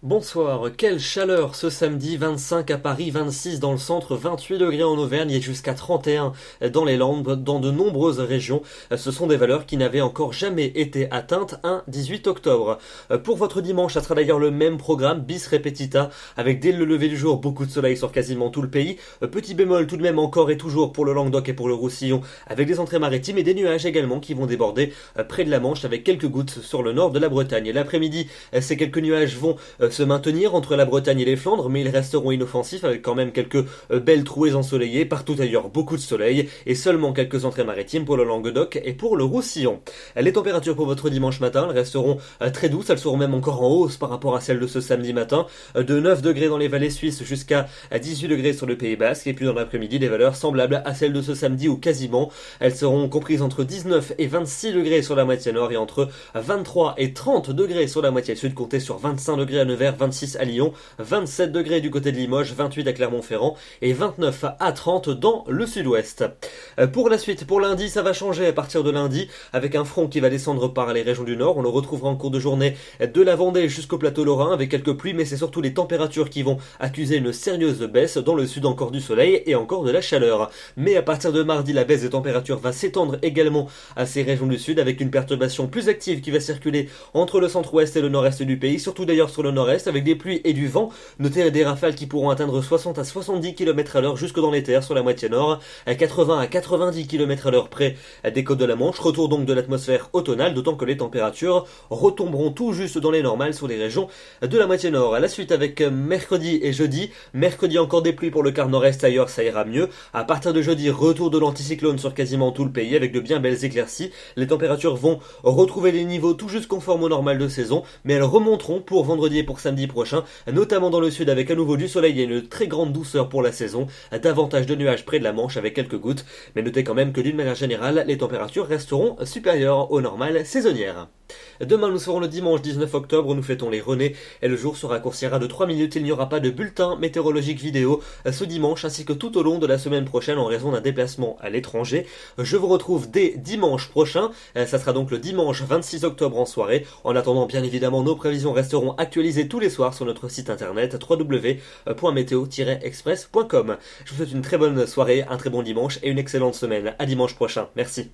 Bonsoir, quelle chaleur ce samedi, 25 à Paris, 26 dans le centre, 28 degrés en Auvergne et jusqu'à 31 dans les Landes, dans de nombreuses régions. Ce sont des valeurs qui n'avaient encore jamais été atteintes un 18 octobre. Pour votre dimanche, ça sera d'ailleurs le même programme, bis repetita, avec dès le lever du jour beaucoup de soleil sur quasiment tout le pays. Petit bémol tout de même encore et toujours pour le Languedoc et pour le Roussillon, avec des entrées maritimes et des nuages également qui vont déborder près de la Manche avec quelques gouttes sur le nord de la Bretagne. L'après-midi, ces quelques nuages vont se maintenir entre la Bretagne et les Flandres, mais ils resteront inoffensifs avec quand même quelques belles trouées ensoleillées, partout ailleurs beaucoup de soleil et seulement quelques entrées maritimes pour le Languedoc et pour le Roussillon. Les températures pour votre dimanche matin elles resteront très douces, elles seront même encore en hausse par rapport à celles de ce samedi matin, de 9 degrés dans les vallées suisses jusqu'à 18 degrés sur le Pays Basque, et puis dans l'après-midi des valeurs semblables à celles de ce samedi ou quasiment. Elles seront comprises entre 19 et 26 degrés sur la moitié nord et entre 23 et 30 degrés sur la moitié sud, comptez sur 25 degrés à Nevers, 26 à Lyon, 27 degrés du côté de Limoges, 28 à Clermont-Ferrand et 29 à 30 dans le sud-ouest. Pour la suite, pour lundi, ça va changer à partir de lundi avec un front qui va descendre par les régions du nord. On le retrouvera en cours de journée de la Vendée jusqu'au plateau lorrain avec quelques pluies, mais c'est surtout les températures qui vont accuser une sérieuse baisse. Dans le sud, encore du soleil et encore de la chaleur. Mais à partir de mardi, la baisse des températures va s'étendre également à ces régions du sud avec une perturbation plus active qui va circuler entre le centre-ouest et le nord-est du pays, surtout d'ailleurs sur le nord-est avec des pluies et du vent. Notez des rafales qui pourront atteindre 60 à 70 km à l'heure jusque dans les terres sur la moitié nord, à 80 à 90 km à l'heure près des côtes de la Manche. Retour donc de l'atmosphère automnale, d'autant que les températures retomberont tout juste dans les normales sur les régions de la moitié nord. À la suite avec mercredi et jeudi. Mercredi encore des pluies pour le quart nord-est, ailleurs ça ira mieux. À partir de jeudi, retour de l'anticyclone sur quasiment tout le pays avec de bien belles éclaircies. Les températures vont retrouver les niveaux tout juste conformes au normal de saison, mais elles remonteront pour vendredi et pour samedi prochain, notamment dans le sud avec à nouveau du soleil et une très grande douceur pour la saison, davantage de nuages près de la Manche avec quelques gouttes, mais notez quand même que d'une manière générale, les températures resteront supérieures au normal saisonnière. Demain nous serons le dimanche 19 octobre, nous fêtons les Renées et le jour se raccourcira de 3 minutes, il n'y aura pas de bulletin météorologique vidéo ce dimanche ainsi que tout au long de la semaine prochaine en raison d'un déplacement à l'étranger. Je vous retrouve dès dimanche prochain, ça sera donc le dimanche 26 octobre en soirée. En attendant, bien évidemment, nos prévisions resteront actualisées tous les soirs sur notre site internet www.meteo-express.com. Je vous souhaite une très bonne soirée, un très bon dimanche et une excellente semaine. À dimanche prochain. Merci.